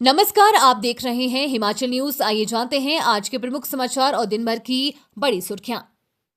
नमस्कार, आप देख रहे हैं हिमाचल न्यूज। आइए जानते हैं आज के प्रमुख समाचार और दिन भर की बड़ी सुर्खियां।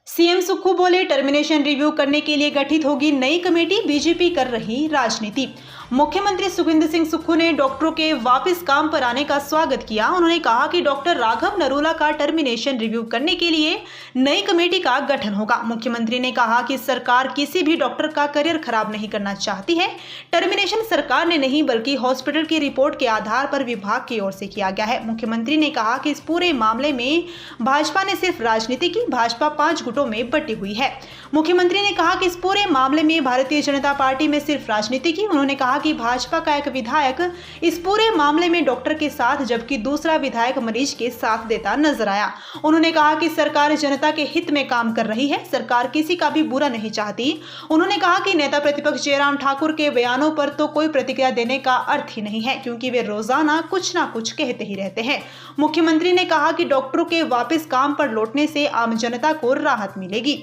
सीएम सुक्खू बोले, टर्मिनेशन रिव्यू करने के लिए गठित होगी नई कमेटी, बीजेपी कर रही राजनीति। मुख्यमंत्री सुखविंदर सिंह सुक्खू ने डॉक्टरों के वापस काम पर आने का स्वागत किया। उन्होंने कहा कि डॉक्टर राघव नरूला का टर्मिनेशन रिव्यू करने के लिए नई कमेटी का गठन होगा। मुख्यमंत्री ने कहा कि सरकार किसी भी डॉक्टर का करियर खराब नहीं करना चाहती है। टर्मिनेशन सरकार ने नहीं बल्कि हॉस्पिटल की रिपोर्ट के आधार पर विभाग की ओर से किया गया है। मुख्यमंत्री ने कहा कि इस पूरे मामले में भाजपा ने सिर्फ राजनीति की, भाजपा 5 गुटों में बटी हुई है। मुख्यमंत्री ने कहा कि इस पूरे मामले में भारतीय जनता पार्टी में सिर्फ राजनीति की। उन्होंने कहा कि भाजपा का एक विधायक इस पूरे मामले में डॉक्टर के साथ जबकि दूसरा विधायक मरीज के साथ देता नजर आया। उन्होंने कहा कि सरकार जनता के हित में काम कर रही है, सरकार किसी का भी बुरा नहीं चाहती। उन्होंने कहा कि नेता प्रतिपक्ष जयराम ठाकुर के बयानों पर तो कोई प्रतिक्रिया देने का अर्थ ही नहीं है, क्योंकि वे रोजाना कुछ ना कुछ कहते ही रहते हैं। मुख्यमंत्री ने कहा कि डॉक्टरों के वापस काम पर लौटने से आम जनता को राहत मिलेगी।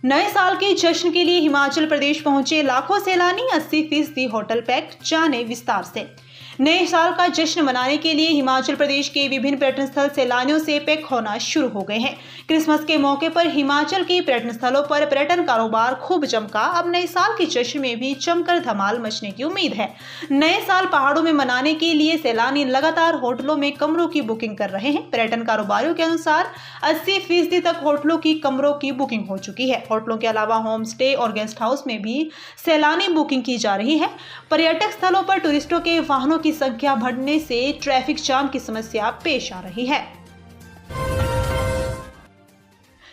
नए साल के जश्न के लिए हिमाचल प्रदेश पहुंचे लाखों सैलानी, 80% होटल पैक। जाने विस्तार से। नए साल का जश्न मनाने के लिए हिमाचल प्रदेश के विभिन्न पर्यटन स्थल सैलानियों से पैक होना शुरू हो गए हैं। क्रिसमस के मौके पर हिमाचल के पर्यटन स्थलों पर पर्यटन कारोबार खूब चमका। अब नए साल के जश्न में भी जमकर धमाल मचने की उम्मीद है। नए साल पहाड़ों में मनाने के लिए सैलानी लगातार होटलों में कमरों की बुकिंग कर रहे हैं। पर्यटन कारोबारियों के अनुसार 80% तक होटलों की कमरों की बुकिंग हो चुकी है। होटलों के अलावा होम स्टे और गेस्ट हाउस में भी सैलानी बुकिंग की जा रही है। पर्यटक स्थलों पर टूरिस्टों के वाहनों की संख्या बढ़ने से ट्रैफिक जाम की समस्या पेश आ रही है।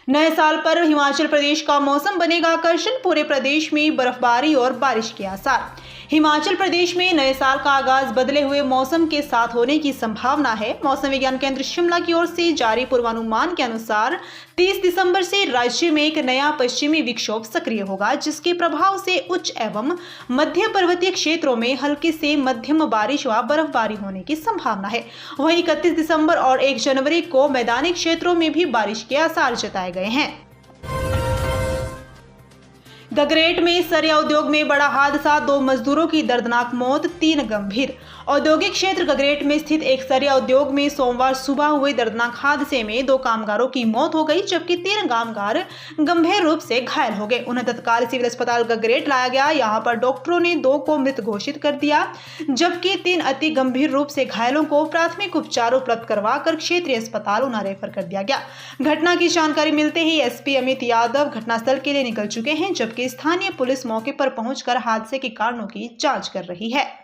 नए साल पर हिमाचल प्रदेश का मौसम बनेगा आकर्षण, पूरे प्रदेश में बर्फबारी और बारिश के आसार। हिमाचल प्रदेश में नए साल का आगाज बदले हुए मौसम के साथ होने की संभावना है। मौसम विज्ञान केंद्र शिमला की ओर से जारी पूर्वानुमान के अनुसार 30 दिसंबर से राज्य में एक नया पश्चिमी विक्षोभ सक्रिय होगा, जिसके प्रभाव से उच्च एवं मध्य पर्वतीय क्षेत्रों में हल्की से मध्यम बारिश व बर्फबारी होने की संभावना है। वहीं 31 दिसंबर और 1 जनवरी को मैदानी क्षेत्रों में भी बारिश के आसार जताए गए हैं। गगरेट में सरिया उद्योग में बड़ा हादसा, 2 मजदूरों की दर्दनाक मौत, 3 गंभीर। औद्योगिक क्षेत्र गगरेट में स्थित एक सरिया उद्योग में सोमवार सुबह हुए दर्दनाक हादसे में 2 कामगारों की मौत हो गई, जबकि 3 कामगार गंभीर रूप से घायल हो गए। उन्हें तत्काल सिविल अस्पताल गगरेट लाया गया। यहां पर डॉक्टरों ने 2 को मृत घोषित कर दिया, जबकि 3 अति गंभीर रूप से घायलों को प्राथमिक उपचार उपलब्ध करवाकर क्षेत्रीय अस्पताल उना रेफर कर दिया गया। घटना की जानकारी मिलते ही एसपी अमित यादव घटनास्थल के लिए निकल चुके हैं, जबकि स्थानीय पुलिस मौके पर पहुंचकर हादसे के कारणों की जांच कर रही है।